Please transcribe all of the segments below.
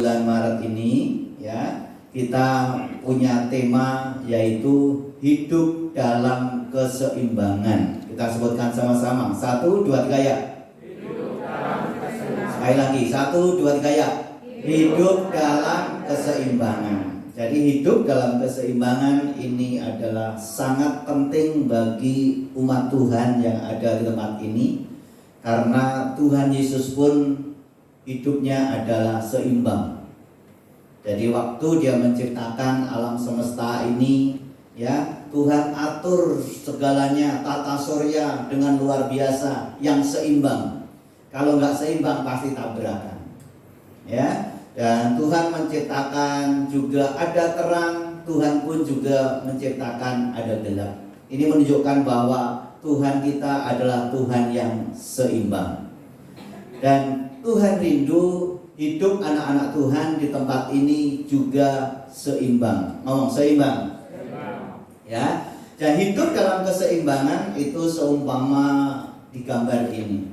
Bulan Maret ini ya, kita punya tema yaitu hidup dalam keseimbangan. Kita sebutkan sama-sama. 1, 2, 3 ya. Hidup dalam keseimbangan. Sekali lagi. 1, 2, 3 ya. Hidup dalam keseimbangan. Jadi hidup dalam keseimbangan ini adalah sangat penting bagi umat Tuhan yang ada di tempat ini. Karena Tuhan Yesus pun hidupnya adalah seimbang. Jadi waktu dia menciptakan alam semesta ini, ya, Tuhan atur segalanya, tata surya dengan luar biasa, yang seimbang. Kalau nggak seimbang pasti tabrakan. Ya, dan Tuhan menciptakan juga ada terang, Tuhan pun juga menciptakan ada gelap. Ini menunjukkan bahwa Tuhan kita adalah Tuhan yang seimbang. Dan Tuhan rindu hidup anak-anak Tuhan di tempat ini juga seimbang. Ngomong seimbang. Ya, dan hidup dalam keseimbangan itu seumpama di gambar ini.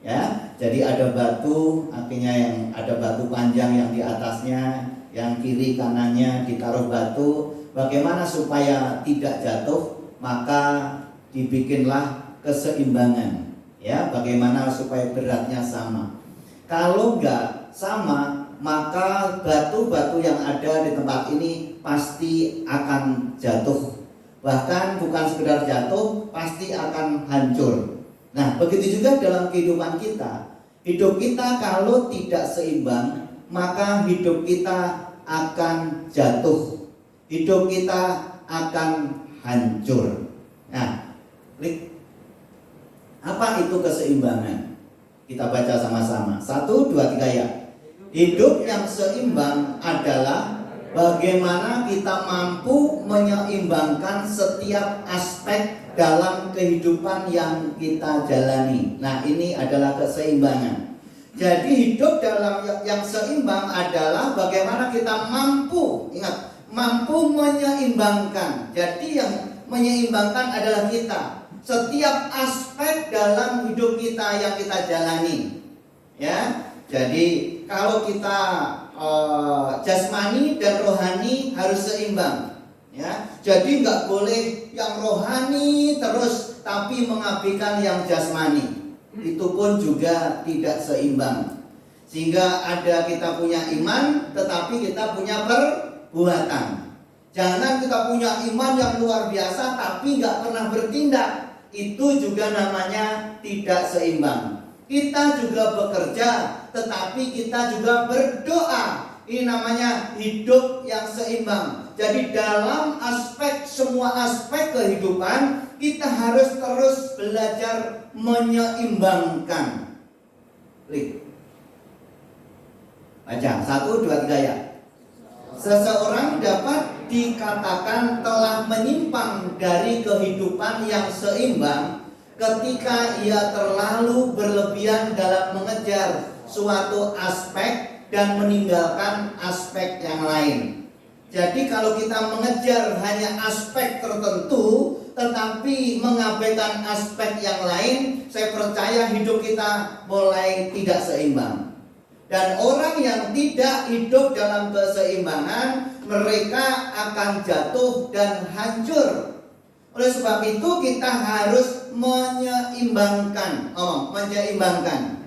Ya, jadi ada batu, akhirnya yang ada batu panjang yang di atasnya, yang kiri kanannya ditaruh batu. Bagaimana supaya tidak jatuh? Maka dibikinlah keseimbangan. Ya, bagaimana supaya beratnya sama. Kalau enggak sama, maka batu-batu yang ada di tempat ini pasti akan jatuh. Bahkan bukan sekedar jatuh, pasti akan hancur. Nah, begitu juga dalam kehidupan kita. Hidup kita kalau tidak seimbang, maka hidup kita akan jatuh. Hidup kita akan hancur. Nah, apa itu keseimbangan? Kita baca sama-sama. 1, 2, 3 ya. Hidup yang seimbang adalah bagaimana kita mampu menyeimbangkan setiap aspek dalam kehidupan yang kita jalani. Nah, ini adalah keseimbangan. Jadi hidup dalam yang seimbang adalah bagaimana kita mampu, ingat, mampu menyeimbangkan. Jadi yang menyeimbangkan adalah kita. Setiap aspek dalam hidup kita yang kita jalani. Ya. Jadi kalau kita jasmani dan rohani harus seimbang. Ya, jadi nggak boleh yang rohani terus tapi mengabaikan yang jasmani. Itu pun juga tidak seimbang. Sehingga ada kita punya iman tetapi kita punya perbuatan. Jangan kita punya iman yang luar biasa tapi nggak pernah bertindak. Itu juga namanya tidak seimbang. Kita juga bekerja tetapi kita juga berdoa. Ini namanya hidup yang seimbang. Jadi dalam semua aspek kehidupan kita harus terus belajar menyeimbangkan. Baca 1, 2, 3 ya. Seseorang dapat dikatakan telah menyimpang dari kehidupan yang seimbang ketika ia terlalu berlebihan dalam mengejar suatu aspek dan meninggalkan aspek yang lain. Jadi kalau kita mengejar hanya aspek tertentu tetapi mengabaikan aspek yang lain, saya percaya hidup kita mulai tidak seimbang. Dan orang yang tidak hidup dalam keseimbangan, mereka akan jatuh dan hancur. Oleh sebab itu kita harus menyeimbangkan. Menyeimbangkan.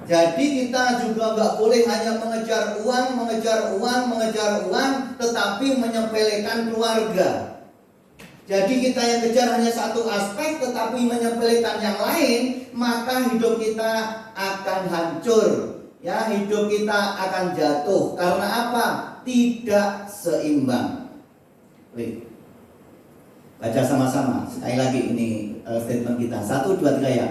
Jadi kita juga nggak boleh hanya mengejar uang, tetapi menyepelekan keluarga. Jadi kita yang kejar hanya satu aspek, tetapi menyepelekan yang lain, maka hidup kita akan hancur. Ya, hidup kita akan jatuh. Karena apa? Tidak seimbang. Baca sama-sama. Sekali lagi ini statement kita. 1, 2, 3 ya.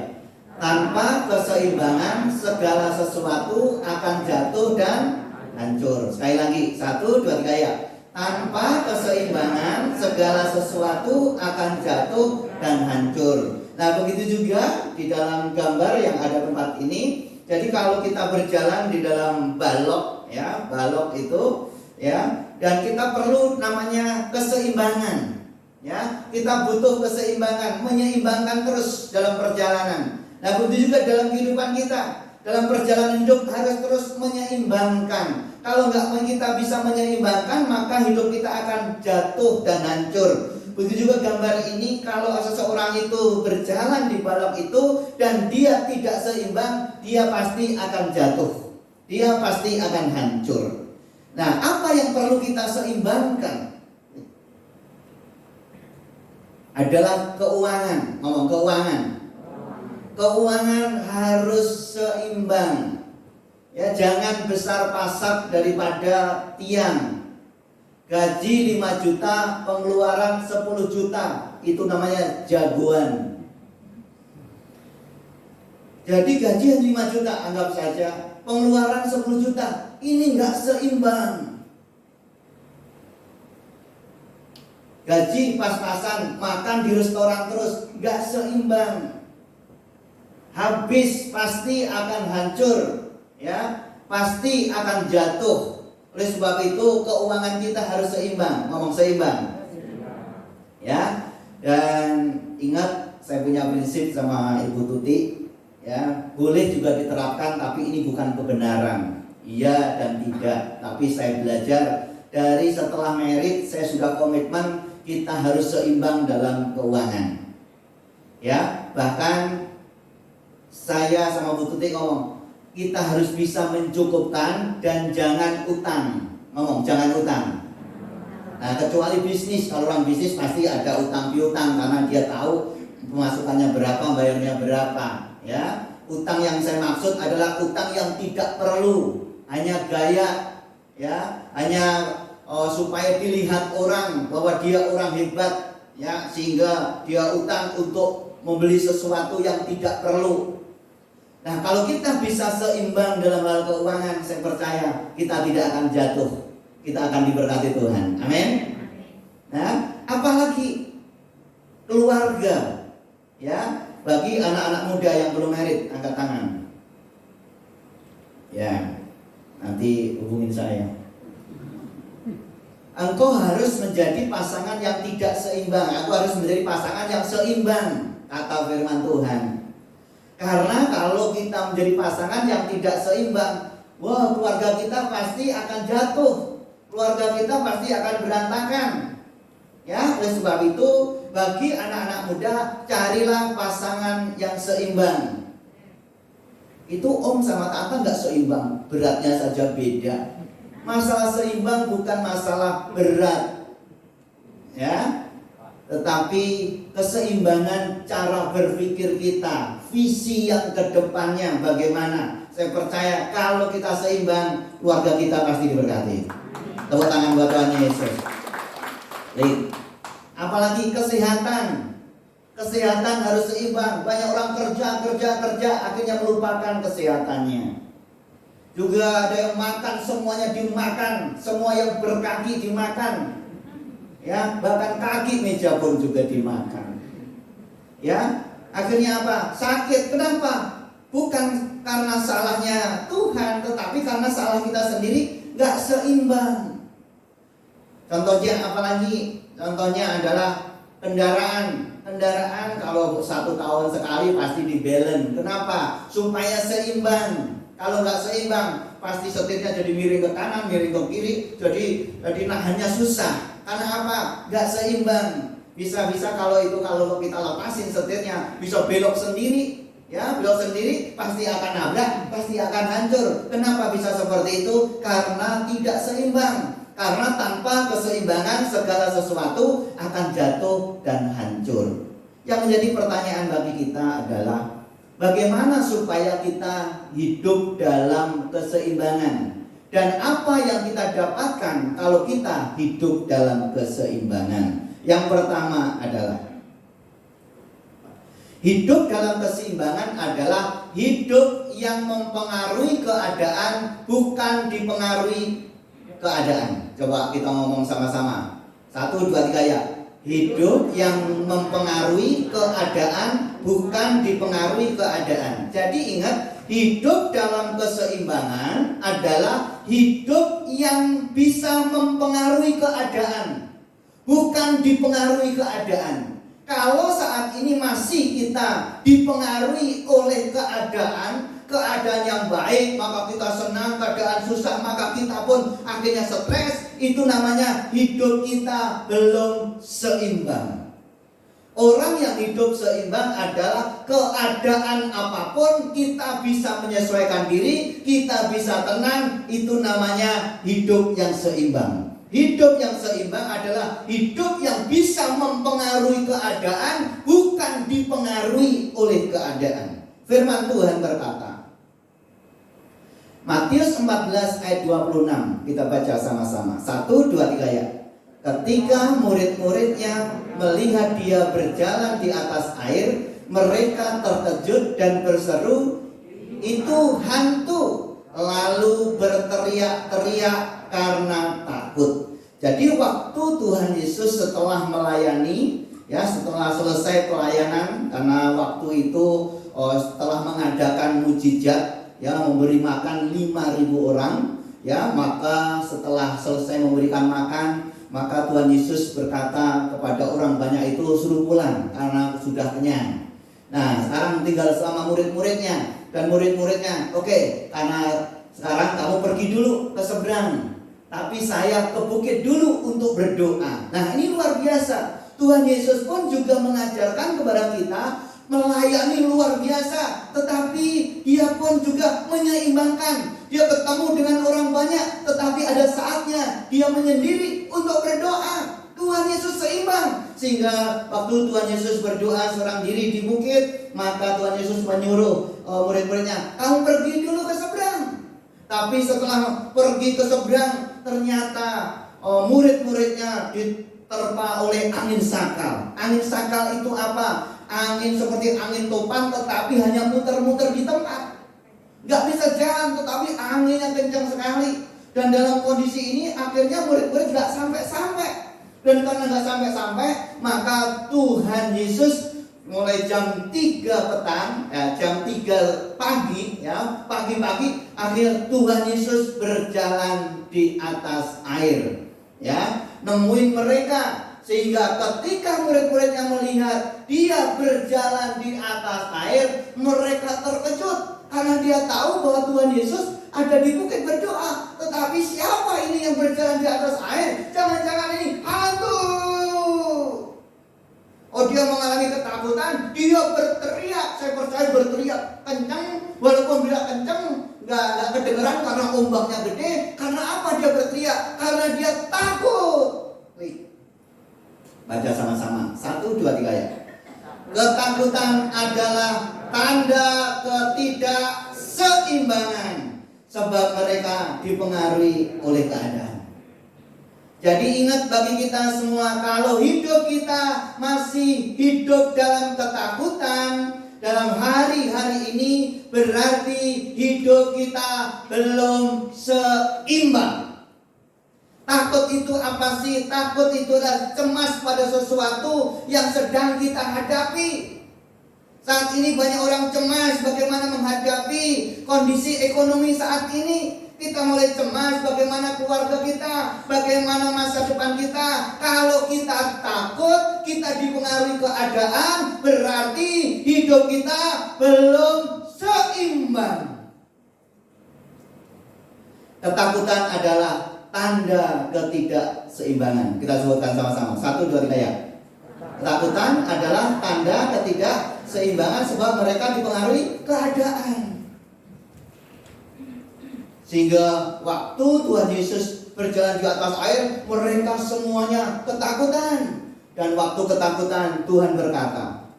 Tanpa keseimbangan segala sesuatu akan jatuh dan hancur. Sekali lagi 1, 2, 3 ya. Tanpa keseimbangan segala sesuatu akan jatuh dan hancur. Nah, begitu juga di dalam gambar yang ada tempat ini. Jadi kalau kita berjalan di dalam balok ya, balok itu ya, dan kita perlu namanya keseimbangan. Ya, kita butuh keseimbangan, menyeimbangkan terus dalam perjalanan. Nah, begitu juga dalam kehidupan kita. dalam perjalanan hidup harus terus menyeimbangkan. Kalau kita bisa menyeimbangkan, maka hidup kita akan jatuh dan hancur. Begitu juga gambar ini, kalau seseorang itu berjalan di balap itu dan dia tidak seimbang, dia pasti akan jatuh. Dia pasti akan hancur. Nah, apa yang perlu kita seimbangkan? Adalah keuangan. Ngomong keuangan. Keuangan harus seimbang. Ya, jangan besar pasak daripada tiang. Gaji 5 juta, pengeluaran 10 juta. Itu namanya jagoan. Jadi gaji 5 juta, anggap saja. Pengeluaran 10 juta. Ini nggak seimbang. Gaji pas-pasan, makan di restoran terus, nggak seimbang. Habis pasti akan hancur, ya, pasti akan jatuh. Oleh sebab itu keuangan kita harus seimbang. Ngomong seimbang. Ya. Dan ingat, saya punya prinsip sama Ibu Tuti, ya, boleh juga diterapkan, tapi ini bukan kebenaran. Iya dan tidak. Tapi saya belajar dari setelah merit, saya sudah komitmen kita harus seimbang dalam keuangan. Ya, bahkan saya sama Bu Tuti ngomong, kita harus bisa mencukupkan dan jangan utang. Ngomong, jangan utang. Nah, kecuali bisnis. Kalau orang bisnis pasti ada utang piutang karena dia tahu pemasukannya berapa, bayarnya berapa. Ya, utang yang saya maksud adalah utang yang tidak perlu, hanya gaya, ya, hanya supaya dilihat orang bahwa dia orang hebat, ya, sehingga dia utang untuk membeli sesuatu yang tidak perlu. Nah, kalau kita bisa seimbang dalam hal keuangan, saya percaya kita tidak akan jatuh. Kita akan diberkati Tuhan. Amin. Nah, apalagi keluarga, ya, bagi anak-anak muda yang belum married, angkat tangan. Ya, nanti hubungin saya. Engkau harus menjadi pasangan yang tidak seimbang. Aku harus menjadi pasangan yang seimbang, kata firman Tuhan. Karena kalau kita menjadi pasangan yang tidak seimbang, wah, keluarga kita pasti akan jatuh. Keluarga kita pasti akan berantakan. Ya, oleh sebab itu bagi anak-anak muda, carilah pasangan yang seimbang. Itu om sama tante nggak seimbang, beratnya saja beda. Masalah seimbang bukan masalah berat, ya, tetapi keseimbangan cara berpikir kita, visi yang kedepannya bagaimana. Saya percaya kalau kita seimbang, keluarga kita pasti diberkati. Tepuk tangan buat Tuhan Yesus. Apalagi kesehatan. Kesehatan harus seimbang. Banyak orang kerja, akhirnya melupakan kesehatannya. Juga ada yang makan, semuanya dimakan, semua yang berkaki dimakan. Ya, bahkan kaki meja pun juga dimakan. Ya, akhirnya apa? Sakit. Kenapa? Bukan karena salahnya Tuhan, tetapi karena salah kita sendiri, nggak seimbang. Contohnya apalagi? Contohnya adalah kendaraan. Kendaraan kalau 1 tahun sekali pasti di-balance. Kenapa? Supaya seimbang. Kalau nggak seimbang, pasti setirnya jadi miring ke kanan, miring ke kiri. Jadi nahannya susah. Karena apa? Nggak seimbang. Bisa-bisa kalau kita lepasin setirnya, bisa belok sendiri. Ya, belok sendiri pasti akan nabrak, pasti akan hancur. Kenapa bisa seperti itu? Karena tidak seimbang. Karena tanpa keseimbangan segala sesuatu akan jatuh dan hancur. Yang menjadi pertanyaan bagi kita adalah bagaimana supaya kita hidup dalam keseimbangan? Dan apa yang kita dapatkan kalau kita hidup dalam keseimbangan? Yang pertama adalah hidup dalam keseimbangan adalah hidup yang mempengaruhi keadaan, bukan dipengaruhi keadaan. Coba kita ngomong sama-sama. 1, 2, 3 ya. Hidup yang mempengaruhi keadaan, bukan dipengaruhi keadaan. Jadi ingat, hidup dalam keseimbangan adalah hidup yang bisa mempengaruhi keadaan, bukan dipengaruhi keadaan. Kalau saat ini masih kita dipengaruhi oleh keadaan, keadaan yang baik maka kita senang, keadaan susah maka kita pun akhirnya stres. Itu namanya hidup kita belum seimbang. Orang yang hidup seimbang adalah keadaan apapun kita bisa menyesuaikan diri, kita bisa tenang. Itu namanya hidup yang seimbang. Hidup yang seimbang adalah hidup yang bisa mempengaruhi keadaan, bukan dipengaruhi oleh keadaan. Firman Tuhan berkata, Matius 14 ayat 26, kita baca sama-sama. 1, 2, 3 ya. Ketika murid-muridnya melihat dia berjalan di atas air, mereka terkejut dan berseru, "Itu hantu!" Lalu berteriak-teriak karena takut. Jadi waktu Tuhan Yesus setelah melayani, setelah selesai pelayanan, karena waktu itu setelah mengadakan mujizat, memberi makan 5.000 orang, maka setelah selesai memberikan makan, maka Tuhan Yesus berkata kepada orang banyak itu, suruh pulang karena sudah kenyang. Nah, sekarang tinggal sama murid-muridnya. Dan murid-muridnya, oke, karena sekarang kamu pergi dulu ke seberang, tapi saya ke bukit dulu untuk berdoa. Nah, ini luar biasa. Tuhan Yesus pun juga mengajarkan kepada kita melayani luar biasa, tetapi dia pun juga menyeimbangkan. Dia bertemu dengan orang banyak, tetapi ada saatnya dia menyendiri untuk berdoa. Tuhan Yesus seimbang. Sehingga waktu Tuhan Yesus berdoa seorang diri di bukit, maka Tuhan Yesus menyuruh murid-muridnya, kamu pergi dulu ke seberang. Tapi setelah pergi ke seberang, ternyata murid-muridnya diterpa oleh angin sakal. Angin sakal itu apa? Angin seperti angin topan, tetapi hanya muter-muter di tempat. Gak bisa jalan, tetapi anginnya kencang sekali. Dan dalam kondisi ini akhirnya murid-murid gak sampai-sampai. Dan karena gak sampai-sampai, maka Tuhan Yesus mulai jam 3 petang, jam 3 pagi, pagi-pagi, akhir Tuhan Yesus berjalan di atas air, nemuin mereka. Sehingga ketika murid-muridnya melihat dia berjalan di atas air, mereka terkejut karena dia tahu bahwa Tuhan Yesus ada di bukit berdoa. Tetapi siapa ini yang berjalan di atas air? Jangan-jangan ini hantu. Dia mengalami ketakutan, dia berteriak. Saya percaya berteriak kencang, walaupun tidak kencang, nggak kedengeran karena ombaknya gede. Karena apa dia berteriak? Karena dia takut. Baca sama-sama. 1, 2, 3 ya. Ketakutan adalah tanda ketidakseimbangan, sebab mereka dipengaruhi oleh keadaan. Jadi ingat bagi kita semua, kalau hidup kita masih hidup dalam ketakutan dalam hari-hari ini, berarti hidup kita belum seimbang. Takut itu apa sih? Takut itu adalah cemas pada sesuatu yang sedang kita hadapi. Saat ini banyak orang cemas bagaimana menghadapi kondisi ekonomi saat ini. Kita mulai cemas bagaimana keluarga kita, bagaimana masa depan kita. Kalau kita takut, kita dipengaruhi keadaan, berarti hidup kita belum seimbang. Ketakutan adalah tanda ketidakseimbangan. Kita sebutkan sama-sama. 1, 2, 3 ya. Ketakutan adalah tanda ketidakseimbangan, sebab mereka dipengaruhi keadaan. Sehingga waktu Tuhan Yesus berjalan di atas air, mereka semuanya ketakutan. Dan waktu ketakutan, Tuhan berkata,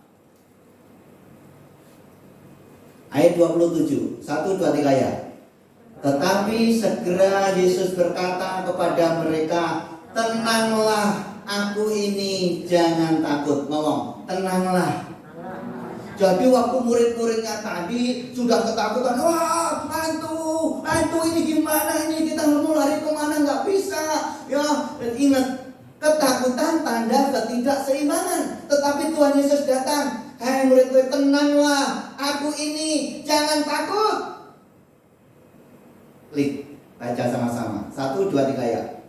ayat 27, 1, 2, 3 ya. Tetapi segera Yesus berkata kepada mereka, tenanglah, aku ini, jangan takut. Ngomong, tenanglah. Jadi waktu murid-muridnya tadi sudah ketakutan, wah hantu ini gimana ini, kita mau lari kemana, nggak bisa. Dan ingat, ketakutan tanda ketidakseimbangan. Tetapi Tuhan Yesus datang, hai murid-murid, tenanglah, aku ini, jangan takut. Klik, baca sama-sama. 1, 2, 3 ya.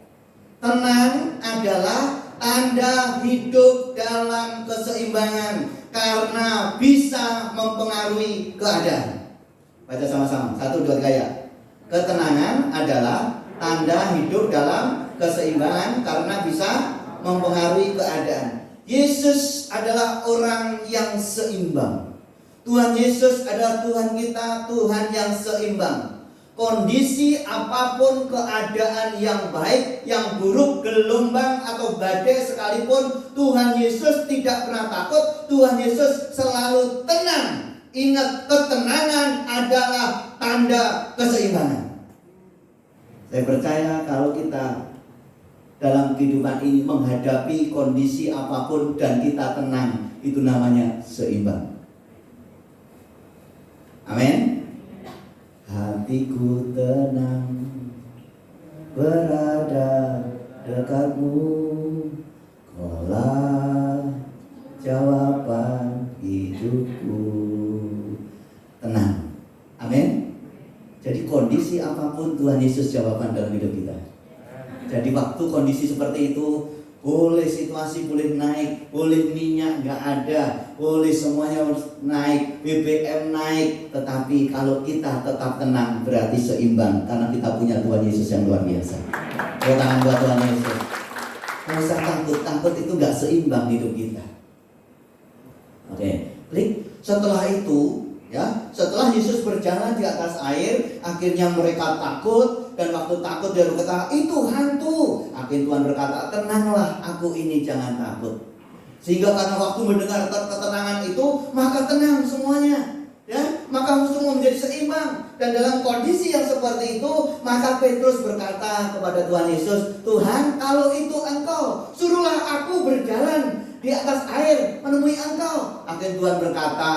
Tenang adalah tanda hidup dalam keseimbangan, karena bisa mempengaruhi keadaan. Baca sama-sama. 1, 2, 3 ya. Ketenangan adalah tanda hidup dalam keseimbangan karena bisa mempengaruhi keadaan. Yesus adalah orang yang seimbang. Tuhan Yesus adalah Tuhan kita, Tuhan yang seimbang. Kondisi apapun, keadaan yang baik, yang buruk, gelombang atau badai sekalipun, Tuhan Yesus tidak pernah takut. Tuhan Yesus selalu tenang. Ingat, ketenangan adalah tanda keseimbangan. Saya percaya kalau kita dalam kehidupan ini menghadapi kondisi apapun dan kita tenang, itu namanya seimbang. Amin. Hatiku tenang berada dekatmu, Kaulah jawaban hidupku. Tenang. Amin. Jadi kondisi apapun Tuhan Yesus jawaban dalam hidup kita. Jadi waktu kondisi seperti itu, boleh situasi boleh naik, boleh minyak nggak ada, boleh semuanya naik, BBM naik, tetapi kalau kita tetap tenang berarti seimbang karena kita punya Tuhan Yesus yang luar biasa. Tepuk tangan buat Tuhan Yesus. Nggak usah takut itu nggak seimbang hidup kita. Oke, klik. Setelah itu, ya, setelah Yesus berjalan di atas air, akhirnya mereka takut. Dan waktu takut dia berkata, itu hantu. Akhirnya Tuhan berkata, tenanglah, aku ini, jangan takut. Sehingga karena waktu mendengar ketenangan itu, maka tenang semuanya, ya, maka semua menjadi seimbang. Dan dalam kondisi yang seperti itu, maka Petrus berkata kepada Tuhan Yesus, Tuhan, kalau itu Engkau, suruhlah aku berjalan di atas air menemui Engkau. Akhirnya Tuhan berkata,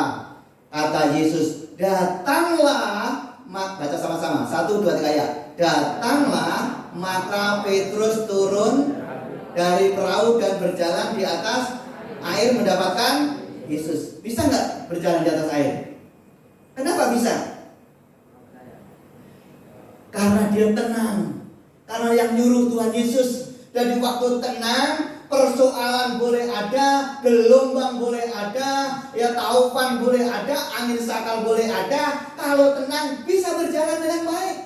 kata Yesus, datanglah. Baca sama-sama, 1, 2, 3 ya. Datanglah, maka Petrus turun dari perahu dan berjalan di atas air mendapatkan Yesus. Bisa nggak berjalan di atas air? Kenapa bisa? Karena dia tenang. Karena yang nyuruh Tuhan Yesus. Dari waktu tenang, persoalan boleh ada, gelombang boleh ada, ya taufan boleh ada, angin sakal boleh ada. Kalau tenang bisa berjalan dengan baik.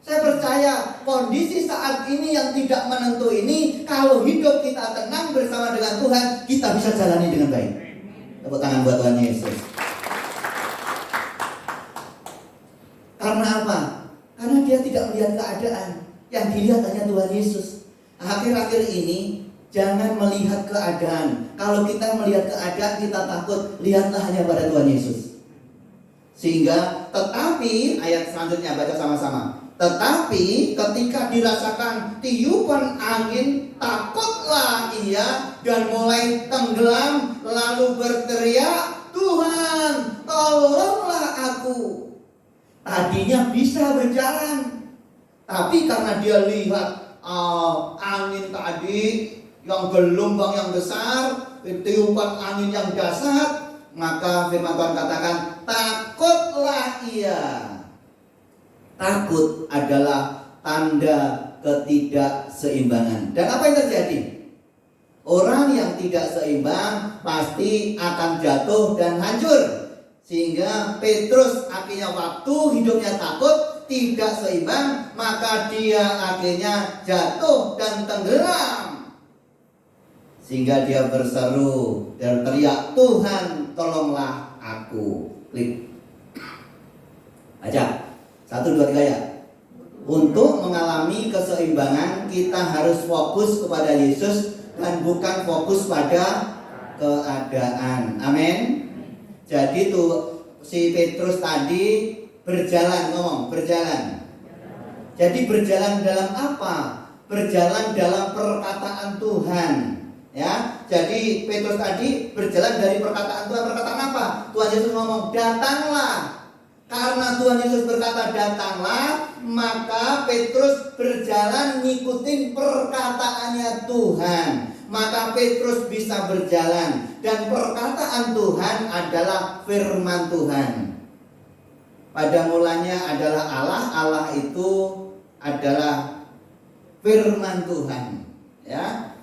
Saya percaya kondisi saat ini yang tidak menentu ini, kalau hidup kita tenang bersama dengan Tuhan, kita bisa jalani dengan baik. Tepuk tangan buat Tuhan Yesus. Karena apa? Karena dia tidak melihat keadaan, yang dilihat hanya Tuhan Yesus. Akhir-akhir ini jangan melihat keadaan. Kalau kita melihat keadaan kita takut, lihatlah hanya pada Tuhan Yesus. Sehingga tetapi ayat selanjutnya baca sama-sama. Tetapi ketika dirasakan tiupan angin, takutlah ia dan mulai tenggelam, lalu berteriak, Tuhan, tolonglah aku. Tadinya bisa berjalan, tapi karena dia lihat angin tadi yang gelombang yang besar, tiupan angin yang dahsyat, maka firman Tuhan katakan, takutlah ia. Takut adalah tanda ketidakseimbangan. Dan apa yang terjadi? Orang yang tidak seimbang pasti akan jatuh dan hancur. Sehingga Petrus akhirnya waktu hidupnya takut, tidak seimbang, maka dia akhirnya jatuh dan tenggelam. Sehingga dia berseru dan teriak, Tuhan tolonglah aku. Klik. Baca 1, 2, 3 ya. Untuk mengalami keseimbangan kita harus fokus kepada Yesus dan bukan fokus pada keadaan. Amin. Jadi tuh si Petrus tadi berjalan, ngomong berjalan. Jadi berjalan dalam apa? Berjalan dalam perkataan Tuhan. Ya, jadi Petrus tadi berjalan dari perkataan Tuhan. Perkataan apa? Tuhan Yesus ngomong, datanglah. Karena Tuhan Yesus berkata datanglah, maka Petrus berjalan ngikutin perkataannya Tuhan. Maka Petrus bisa berjalan. Dan perkataan Tuhan adalah firman Tuhan. Pada mulanya adalah Allah. Allah itu adalah firman Tuhan. Ya.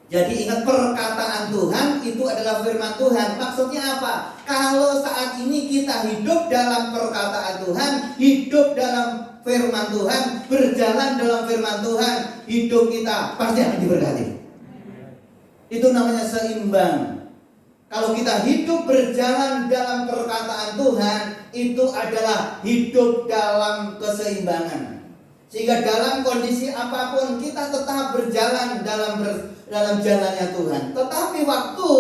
Jadi ingat, perkataan Tuhan itu adalah firman Tuhan. Maksudnya apa? Kalau saat ini kita hidup dalam perkataan Tuhan, hidup dalam firman Tuhan, berjalan dalam firman Tuhan, hidup kita pasti akan diberkati. Itu namanya seimbang. Kalau kita hidup berjalan dalam perkataan Tuhan, itu adalah hidup dalam keseimbangan. Sehingga dalam kondisi apapun kita tetap berjalan dalam jalannya Tuhan. Tetapi waktu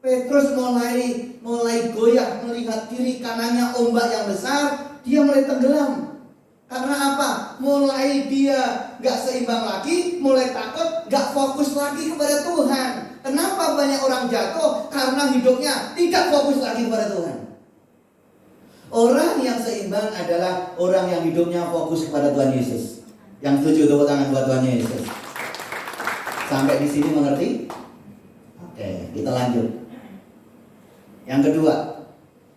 Petrus mulai goyah melihat kiri kanannya ombak yang besar, dia mulai tenggelam. Karena apa? Mulai dia gak seimbang lagi, mulai takut, gak fokus lagi kepada Tuhan. Kenapa banyak orang jatuh? Karena hidupnya tidak fokus lagi kepada Tuhan. Orang yang seimbang adalah orang yang hidupnya fokus kepada Tuhan Yesus. Yang setuju tepuk tangan buat Tuhan Yesus. Sampai di sini mengerti? Oke, kita lanjut. Yang kedua,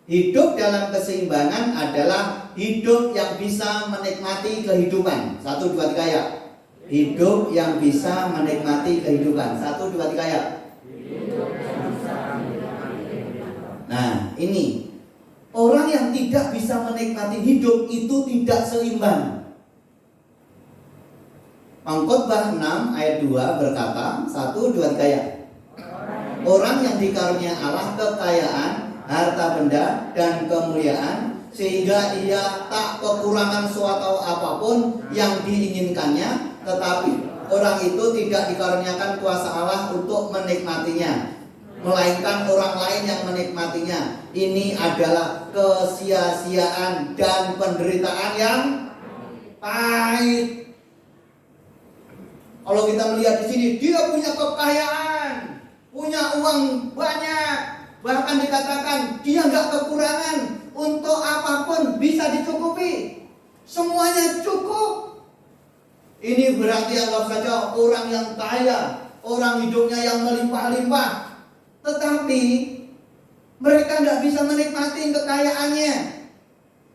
hidup dalam keseimbangan adalah hidup yang bisa menikmati kehidupan. 1, 2, 3 ya. Hidup yang bisa menikmati kehidupan. 1, 2, 3 ya. Nah, ini orang yang tidak bisa menikmati hidup itu tidak seimbang. Pengkhotbah 6 ayat 2 berkata, 1, 2, 3 ya. Orang yang dikarunia Allah kekayaan, harta benda dan kemuliaan, sehingga ia tak kekurangan suatu apapun yang diinginkannya, tetapi orang itu tidak dikaruniakan kuasa Allah untuk menikmatinya, melainkan orang lain yang menikmatinya. Ini adalah kesia-siaan dan penderitaan yang pahit. Kalau kita melihat di sini, dia punya kekayaan, punya uang banyak, bahkan dikatakan dia nggak kekurangan, untuk apapun bisa dicukupi, semuanya cukup. Ini berarti anggap saja orang yang kaya, orang hidupnya yang melimpah-limpah. Tetapi mereka nggak bisa menikmati kekayaannya.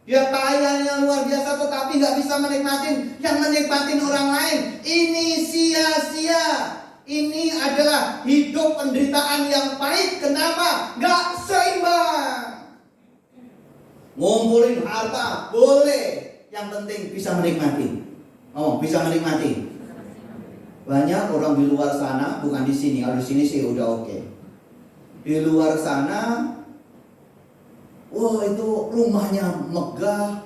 Dia kaya yang luar biasa, tetapi nggak bisa menikmatin yang menikmatin orang lain. Ini sia-sia. Ini adalah hidup penderitaan yang pahit. Kenapa? Nggak seimbang. Ngumpulin harta boleh, yang penting bisa menikmati. Bisa menikmati. Banyak orang di luar sana, bukan di sini. Kalau di sini sih udah oke. Di luar sana, wah itu rumahnya megah,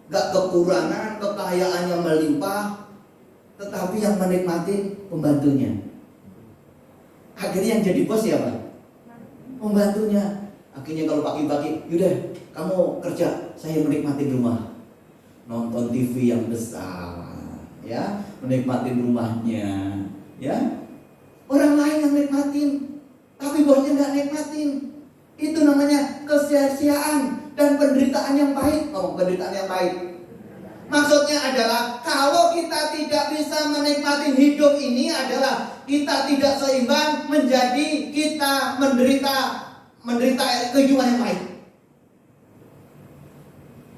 gak kekurangan, kekayaannya melimpah, tetapi yang menikmati pembantunya. Akhirnya yang jadi bos siapa? Pembantunya. Akhirnya kalau pagi-pagi, yaudah kamu kerja, saya menikmati rumah, nonton TV yang besar, ya, menikmati rumahnya, ya. Orang lain yang nikmatin, tapi bosnya nggak nikmatin. Itu namanya kesia-siaan dan penderitaan yang pahit. Penderitaan yang pahit. Maksudnya adalah kalau kita tidak bisa menikmati hidup ini adalah kita tidak seimbang, menjadi kita menderita kehidupan yang pahit.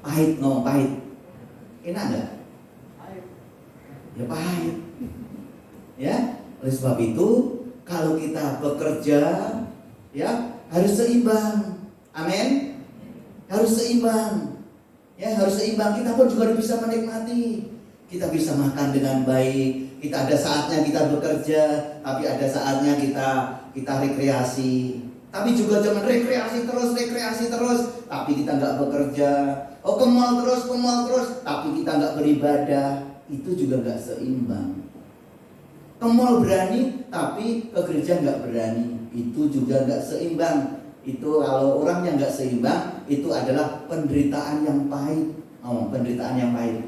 Pahit, pahit. Enak nggak? Ya pahit. Ya, oleh sebab itu kalau kita bekerja, ya harus seimbang. Amin. Harus seimbang. Ya, harus seimbang. Kita pun juga bisa menikmati. Kita bisa makan dengan baik. Kita ada saatnya kita bekerja, tapi ada saatnya kita rekreasi. Tapi juga jangan rekreasi terus, tapi kita nggak bekerja. Ke mall terus, tapi kita nggak beribadah. Itu juga nggak seimbang. Ke mall berani, tapi ke gereja nggak berani. Itu juga nggak seimbang. Itu kalau orang yang nggak seimbang, itu adalah penderitaan yang pahit. Penderitaan yang pahit.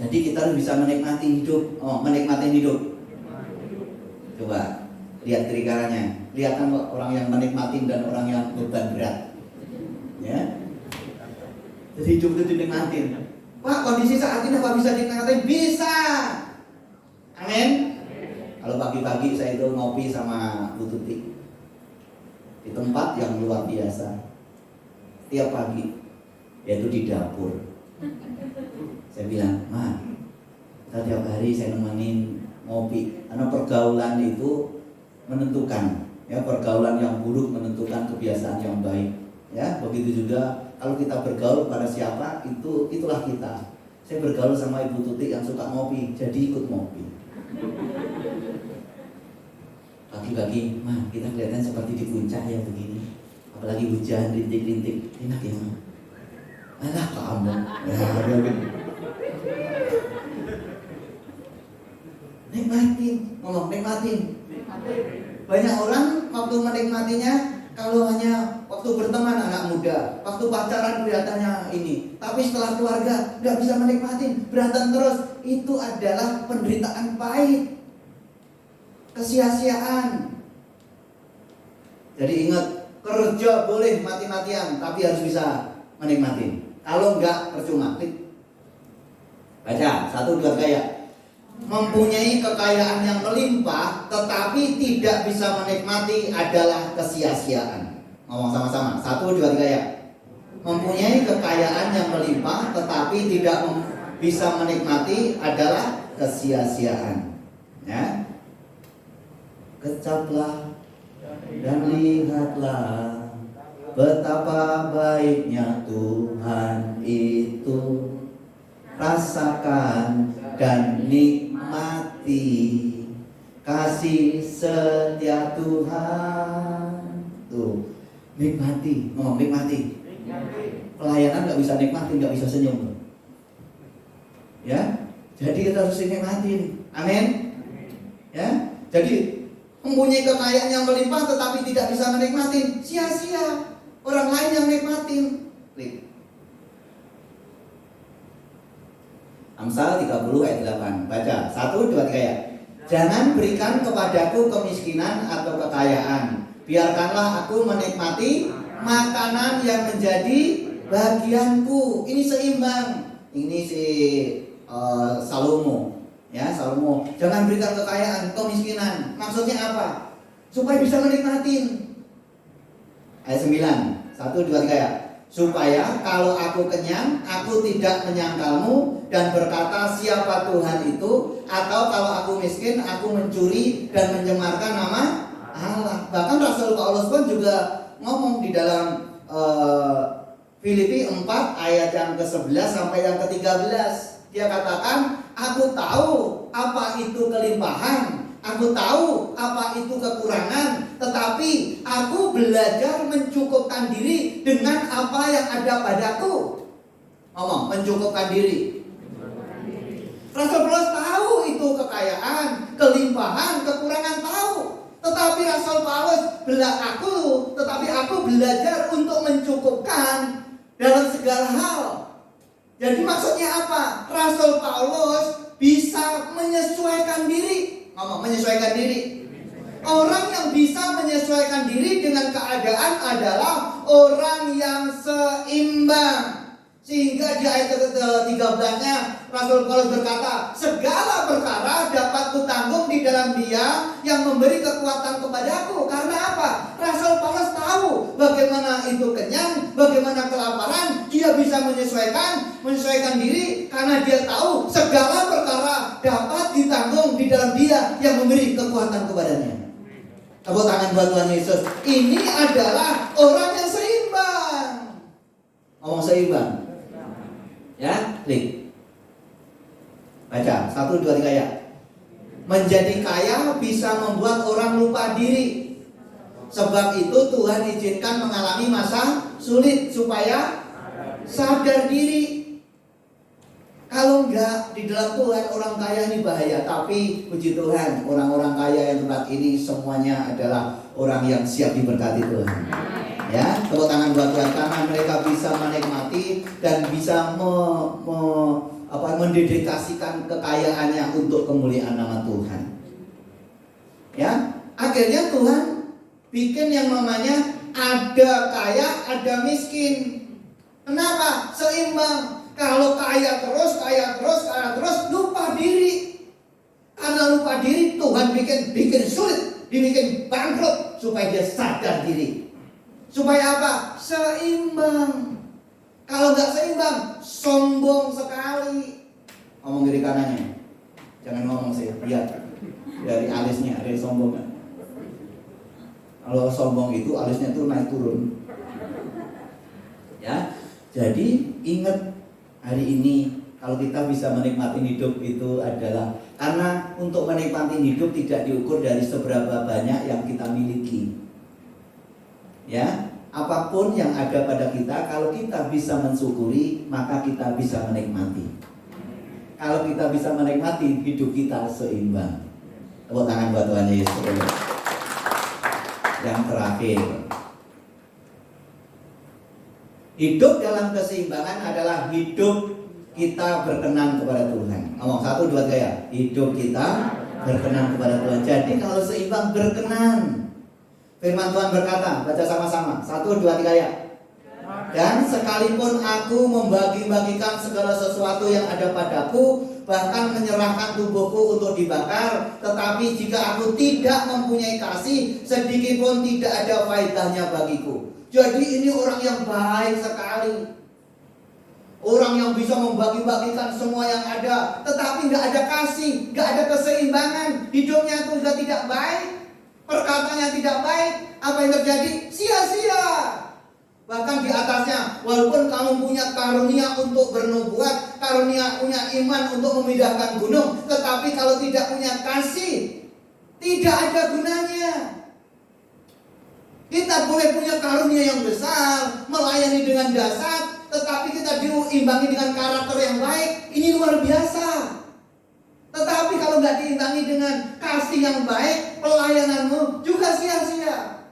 Jadi kita harus bisa menikmati hidup. Menikmati hidup. Coba lihat kiri kanannya. Lihat kan orang yang menikmati dan orang yang beban berat. Ya. Jadi hidup itu dinikmatin. Pak, kondisi saat ini apa bisa dinikmatin? Bisa. Amin. Kalau pagi-pagi saya itu ngopi sama Bu Tuti di tempat yang luar biasa. Tiap pagi, yaitu di dapur. Saya bilang, Ma, tiap hari saya nemenin ngopi. Karena pergaulan itu menentukan, ya, pergaulan yang buruk menentukan kebiasaan yang baik. Ya, begitu juga kalau kita bergaul pada siapa, itulah kita. Saya bergaul sama Ibu Tuti yang suka ngopi, jadi ikut ngopi. Pagi-pagi, mah kita kelihatan seperti di puncak ya begini. Apalagi hujan, rintik-rintik, enak ya mah. Alah kamu. Nikmatin, ngomong nikmatin. Banyak orang waktu menikmatinya kalau hanya waktu berteman anak muda, waktu pacaran kelihatannya ini, tapi setelah keluarga nggak bisa menikmati, berantem terus. Itu adalah penderitaan pahit, kesia-siaan. Jadi ingat, kerja boleh mati-matian, tapi harus bisa menikmati. Kalau enggak percuma. Baca 1, 2, 3. Mempunyai kekayaan yang melimpah tetapi tidak bisa menikmati adalah kesia-siaan. Ngomong sama-sama. 1, 2, 3 ya. Mempunyai kekayaan yang melimpah tetapi tidak bisa menikmati adalah kesia-siaan. Ya. Kecaplah dan lihatlah betapa baiknya Tuhan itu. Rasakan dan nikmati kasih setia Tuhan. Tuh, nikmati, ngomong nikmati. Pelayanan nggak bisa nikmati, nggak bisa senyum. Ya, jadi kita harus nikmatin. Amin. Ya, jadi mempunyai kekayaan yang melimpah tetapi tidak bisa menikmati, sia-sia. Orang lain yang nikmatin. Amsal 30 ayat 8. Baca 1, 2, 3 ya. Jangan berikan kepadaku kemiskinan atau kekayaan. Biarkanlah aku menikmati makanan yang menjadi bagianku. Ini seimbang. Ini si Salomo. Ya, Salomo. Jangan berikan kekayaan, kemiskinan. Maksudnya apa? Supaya bisa menikmati. Ayat 9. 1, 2, 3 ya. Supaya kalau aku kenyang, aku tidak menyangkalmu dan berkata siapa Tuhan itu. Atau kalau aku miskin, aku mencuri dan mencemarkan nama Allah. Bahkan Rasul Paulus pun juga ngomong di dalam Filipi 4 ayat yang ke-11 sampai yang ke-13. Dia katakan, aku tahu apa itu kelimpahan, aku tahu apa itu kekurangan, tetapi aku belajar mencukupkan diri dengan apa yang ada padaku. Ngomong, mencukupkan diri. Rasul Paulus tahu itu kekayaan, kelimpahan, kekurangan, tahu. Tetapi Rasul Paulus aku belajar untuk mencukupkan dalam segala hal. Jadi maksudnya apa? Rasul Paulus bisa menyesuaikan diri. Ngomong, menyesuaikan diri. Orang yang bisa menyesuaikan diri dengan keadaan adalah orang yang seimbang. Sehingga di ayat ke-13-nya Rasul Paulus berkata, segala perkara dapat kutanggung di dalam Dia yang memberi kekuatan kepadaku. Karena apa? Rasul Paulus tahu bagaimana itu kenyang, bagaimana kelaparan. Dia bisa menyesuaikan diri karena dia tahu segala perkara dapat ditanggung di dalam Dia yang memberi kekuatan kepadanya. Tepuk tangan buat Tuhan Yesus. Ini adalah orang yang seimbang. Ngomong seimbang. Ya, klik. Baca 1, 2, 3 ya. Menjadi kaya bisa membuat orang lupa diri. Sebab itu Tuhan izinkan mengalami masa sulit supaya sadar diri. Kalau enggak, di dalam Tuhan orang kaya ini bahaya. Tapi puji Tuhan, orang-orang kaya yang tempat ini semuanya adalah orang yang siap diberkati Tuhan. Ya, tepuk tangan buat Tuhan karena mereka bisa menikmati dan bisa mendedikasikan kekayaannya untuk kemuliaan nama Tuhan. Ya, akhirnya Tuhan bikin yang namanya ada kaya, ada miskin. Kenapa? Seimbang. Kalau kaya terus, lupa diri. Karena lupa diri, Tuhan bikin sulit, dibikin bangkrut supaya dia sadar diri. Supaya apa? Seimbang. Kalau nggak seimbang, sombong sekali. Ngomong kiri kanannya. Jangan ngomong saya, lihat. Dari alisnya, dari sombong. Kalau sombong itu alisnya itu naik turun. Ya, jadi ingat hari ini kalau kita bisa menikmati hidup itu adalah karena untuk menikmati hidup tidak diukur dari seberapa banyak yang kita miliki. Ya, apapun yang ada pada kita, kalau kita bisa mensyukuri, maka kita bisa menikmati. Kalau kita bisa menikmati, hidup kita seimbang. Tepuk tangan buat Tuhan Yesus. Yang terakhir, hidup dalam keseimbangan adalah hidup kita berkenan kepada Tuhan. Ngomong 1, 2, 3 ya. Hidup kita berkenan kepada Tuhan. Jadi kalau seimbang berkenan. Firman Tuhan berkata, baca sama-sama. 1, 2, 3 ya. Dan sekalipun aku membagi-bagikan segala sesuatu yang ada padaku, bahkan menyerahkan tubuhku untuk dibakar, tetapi jika aku tidak mempunyai kasih, sedikit pun tidak ada faedahnya bagiku. Jadi ini orang yang baik sekali. Orang yang bisa membagi-bagikan semua yang ada, tetapi nggak ada kasih, nggak ada keseimbangan. Hidupnya itu sudah tidak baik, perkataannya tidak baik. Apa yang terjadi? Sia-sia. Bahkan di atasnya, walaupun kamu punya karunia untuk bernubuat, karunia punya iman untuk memindahkan gunung, tetapi kalau tidak punya kasih, tidak ada gunanya. Kita boleh punya karunia yang besar, melayani dengan dasar, tetapi kita diimbangi dengan karakter yang baik, ini luar biasa. Tetapi kalau nggak diimbangi dengan kasih yang baik, pelayananmu juga sia-sia.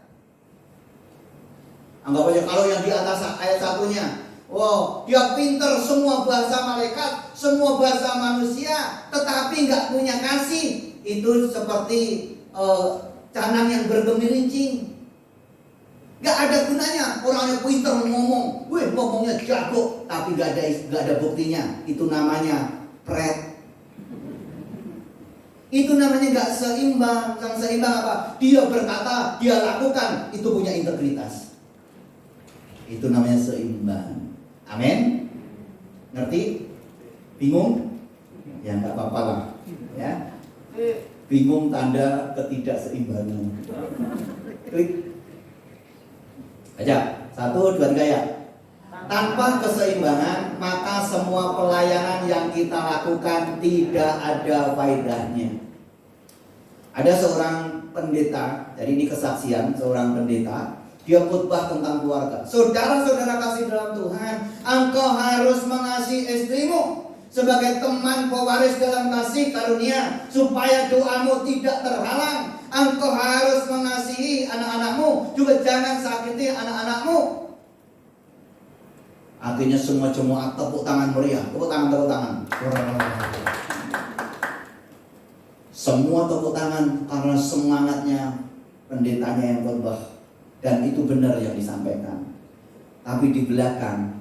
Anggap aja kalau yang di atas ayat 1-nya, wow, dia pinter semua bahasa malaikat, semua bahasa manusia, tetapi nggak punya kasih. Itu seperti canang yang bergemirincing. Gak ada gunanya. Orangnya pinter ngomong, ngomongnya jago, tapi gak ada buktinya. Itu namanya pret. Itu namanya gak seimbang. Yang seimbang apa? Dia berkata, dia lakukan, itu punya integritas. Itu namanya seimbang. Amin. Ngerti? Bingung? Ya gak apa-apa lah. Ya. Bingung tanda ketidakseimbangan. Klik. Aja, 1, 2, 3 ya. Tanpa keseimbangan, maka semua pelayanan yang kita lakukan tidak ada faedahnya. Ada seorang pendeta, jadi ini kesaksian seorang pendeta, dia khotbah tentang keluarga. Saudara-saudara kasih dalam Tuhan, engkau harus mengasihi istrimu sebagai teman pewaris dalam kasih karunia, supaya doamu tidak terhalang. Engkau harus mengasihi anak-anakmu, juga jangan sakiti anak-anakmu. Akhirnya semua jemaat tepuk tangan meriah. Tepuk tangan. Semua tepuk tangan karena semangatnya pendetanya yang khotbah. Dan itu benar yang disampaikan. Tapi di belakang,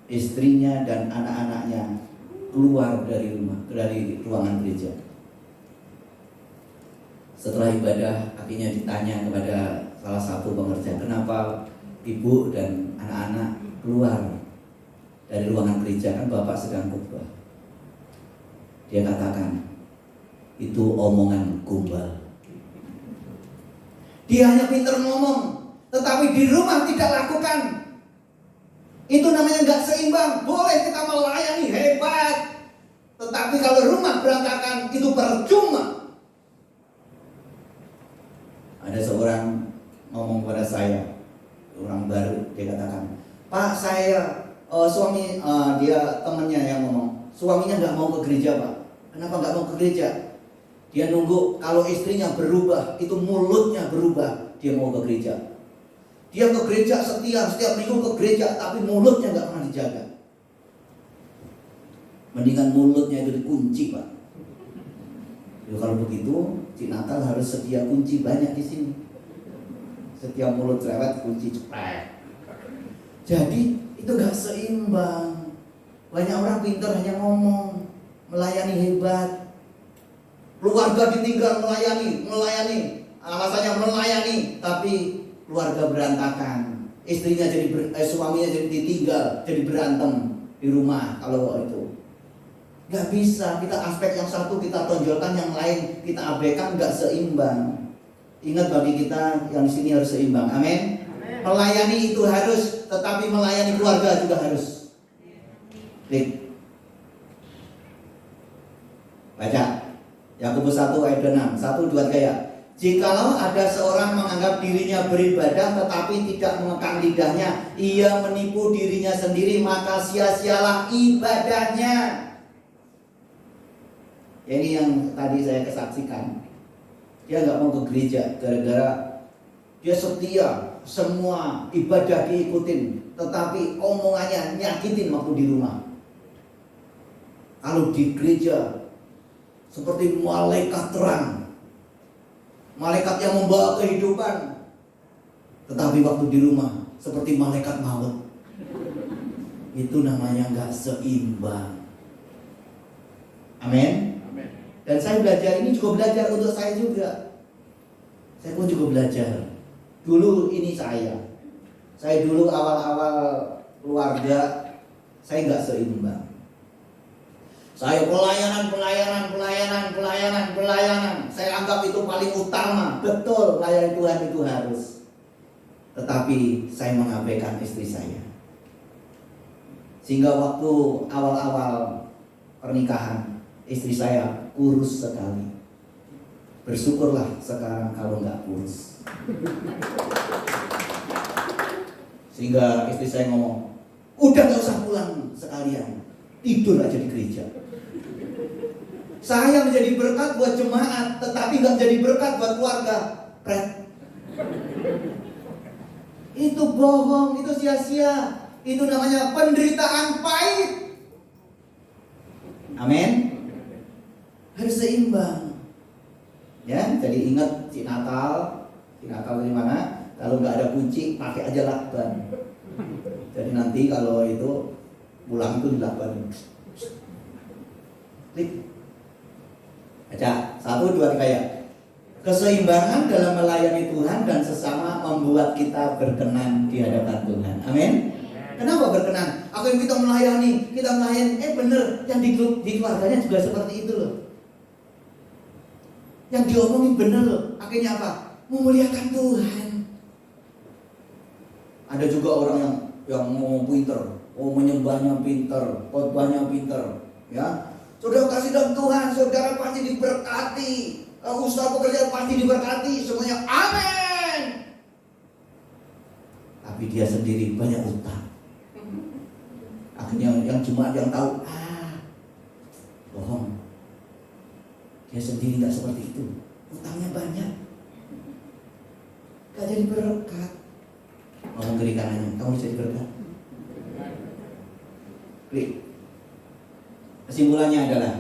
istrinya dan anak-anaknya keluar dari rumah, dari ruangan gereja. Setelah ibadah, akhirnya ditanya kepada salah satu pengerja, kenapa ibu dan anak-anak keluar dari ruangan gereja, kan bapak sedang khotbah. Dia katakan, itu omongan gombal. Dia hanya pintar ngomong, tetapi di rumah tidak lakukan. Itu namanya gak seimbang. Boleh kita melayani hebat, tetapi kalau rumah berantakan, itu percuma. Ada seorang ngomong kepada saya, orang baru, dia katakan, Pak, saya suami, dia temannya yang ngomong, suaminya nggak mau ke gereja, Pak. Kenapa nggak mau ke gereja? Dia nunggu kalau istrinya berubah, itu mulutnya berubah, dia mau ke gereja. Dia ke gereja setiap minggu ke gereja, tapi mulutnya nggak pernah dijaga. Mendingan mulutnya itu dikunci, Pak. Ya, kalau begitu, Cik Natal harus sedia kunci banyak di sini. Setiap mulut cerewet kunci cepat. Jadi itu gak seimbang. Banyak orang pintar hanya ngomong, melayani hebat. Keluarga ditinggal melayani. Alasannya melayani, tapi keluarga berantakan. Istrinya suaminya jadi ditinggal, jadi berantem di rumah kalau itu. Nggak bisa, kita aspek yang satu kita tonjolkan, yang lain kita abaikan, nggak seimbang. Ingat, bagi kita yang di sini harus seimbang. Amin. Melayani itu harus, tetapi melayani keluarga juga harus. Klik. Baca Yakobus 1 ayat 6. 1, 2, 3. Jikalau ada seorang menganggap dirinya beribadah tetapi tidak mengekang lidahnya, ia menipu dirinya sendiri, maka sia-sialah ibadahnya. Ya, ini yang tadi saya kesaksikan. Dia nggak mau ke gereja gara-gara dia setia, semua ibadah diikutin, tetapi omongannya nyakitin waktu di rumah. Kalau di gereja seperti malaikat terang, malaikat yang membawa kehidupan, tetapi waktu di rumah seperti malaikat maut. Itu namanya nggak seimbang. Amin. Dan saya belajar ini juga belajar untuk saya juga. Saya pun juga belajar. Dulu ini saya dulu awal-awal keluarga, saya nggak seimbang. Saya pelayanan. Saya anggap itu paling utama. Betul, melayani Tuhan itu harus. Tetapi saya mengabaikan istri saya. Sehingga waktu awal-awal pernikahan, istri saya kurus sekali. Bersyukurlah sekarang kalau nggak kurus. Sehingga istri saya ngomong, udah nggak usah pulang sekalian, tidur aja di gereja. Saya menjadi berkat buat jemaat, tetapi nggak menjadi berkat buat keluarga. Itu bohong, itu sia-sia. Itu namanya penderitaan pahit. Amin. Harus seimbang. Ya, jadi ingat si Natal dari mana? Kalau nggak ada kunci, pakai aja lakban. Jadi nanti kalau itu pulang itu dilakban. Klik. Baca 1, 2, 3 ya. Keseimbangan dalam melayani Tuhan dan sesama membuat kita berkenan di hadapan Tuhan. Amin. Kenapa berkenan? Apa yang kita melayani, bener. Yang di keluarganya juga seperti itu loh. Yang diomongin bener loh. Akhirnya apa? Memuliakan Tuhan. Ada juga orang yang ngomong pinter, menyembahnya pinter, khotbahnya pinter, ya. Saudara kasih dalam Tuhan, saudara pasti diberkati. Usaha pekerjaan pasti diberkati, semuanya amin. Tapi dia sendiri banyak utang. Akhirnya yang jemaat yang tahu, bohong. Dia sendiri nggak seperti itu, utangnya banyak, gak jadi berkat. Ngomong kiri kanannya, kamu bisa jadi berkat. Klik. Kesimpulannya adalah,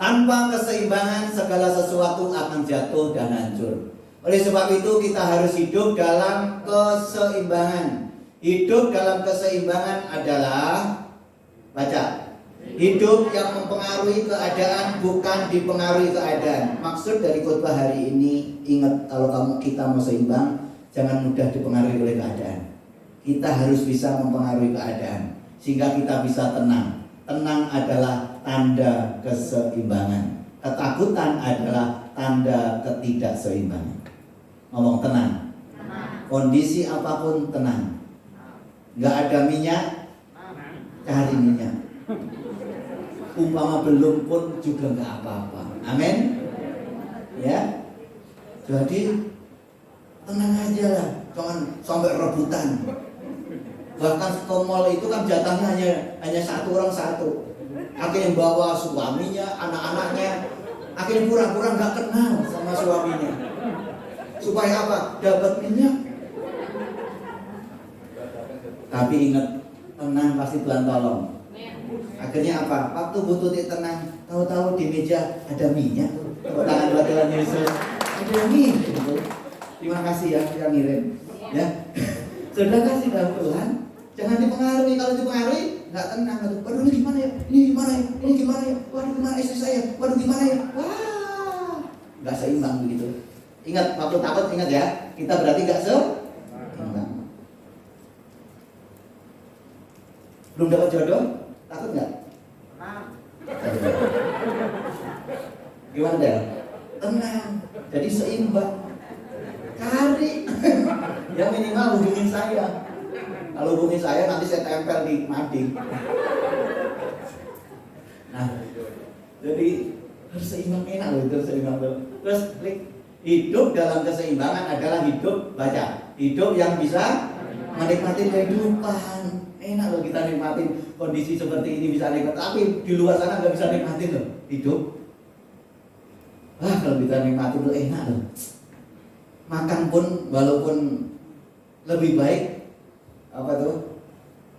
tanpa keseimbangan segala sesuatu akan jatuh dan hancur. Oleh sebab itu kita harus hidup dalam keseimbangan. Hidup dalam keseimbangan adalah, baca, hidup yang mempengaruhi keadaan, bukan dipengaruhi keadaan. Maksud dari khotbah hari ini, ingat, kalau kita mau seimbang, jangan mudah dipengaruhi oleh keadaan. Kita harus bisa mempengaruhi keadaan sehingga kita bisa tenang. Tenang adalah tanda keseimbangan. Ketakutan adalah tanda ketidakseimbangan. Ngomong tenang. Kondisi apapun tenang. Gak ada minyak, cari minyak. Umpama belum pun juga gak apa-apa. Amin. Ya. Jadi tenang aja lah, jangan sampai rebutan. Bahkan ke mall itu kan jatahnya hanya satu orang satu. Akhirnya bawa suaminya, anak-anaknya. Akhirnya pura-pura gak kenal sama suaminya. Supaya apa? Dapat minyak. Tapi ingat, tenang pasti Tuhan tolong. Akhirnya apa? Waktu butuh tenang, tahu-tahu di meja ada minyak. Tepuk tangan buat Tuhan Yesus. Ada minyak. Terima kasih ya yang ngirim. Ya, sudah kasih dalam Tuhan. Jangan dipengaruhi. Kalau dipengaruhi, nggak tenang. Waduh, ini gimana ya? Ini gimana ya? Ini gimana ya? Waduh, gimana istri saya? Waduh, gimana ya? Wah, nggak seimbang begitu. Ingat, waktu takut ingat ya. Kita berarti nggak seimbang. Belum dapat jodoh? Takut nggak? Gimana Del? Tenang. Jadi seimbang. Cari. Ya minimal hubungin saya. Kalau hubungin saya nanti saya tempel di mading. Nah, jadi harus seimbang, enak loh itu seimbang. Terus hidup dalam keseimbangan adalah hidup, baca, hidup yang bisa menikmati kehidupan. Enak loh kita nikmatin kondisi seperti ini, bisa nikmat. Tapi di luar sana nggak bisa nikmatin loh hidup. Wah, kalau kita nikmatin tuh enak loh. Makan pun walaupun lebih baik apa tuh,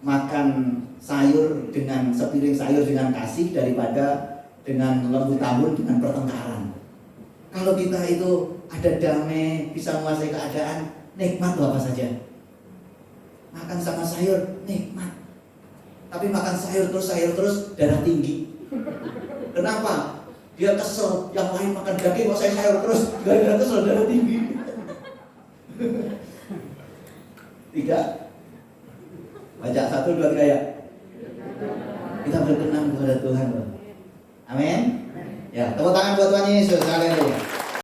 makan sayur dengan sepiring sayur dengan kasih daripada dengan lembu tambun dengan pertengkaran. Kalau kita itu ada damai, bisa menguasai keadaan, nikmat loh apa saja. Makan sama sayur, nikmat. Tapi makan sayur terus, darah tinggi. Kenapa? Dia kesel, yang lain makan daging, kok saya sayur terus, gara-gara kesel, darah tinggi. Tidak. Baca 1, 2, 3 ya. Kita berkenan kepada Tuhan loh. Amin. Ya, tepuk tangan buat Tuhan Yesus. Haleluya.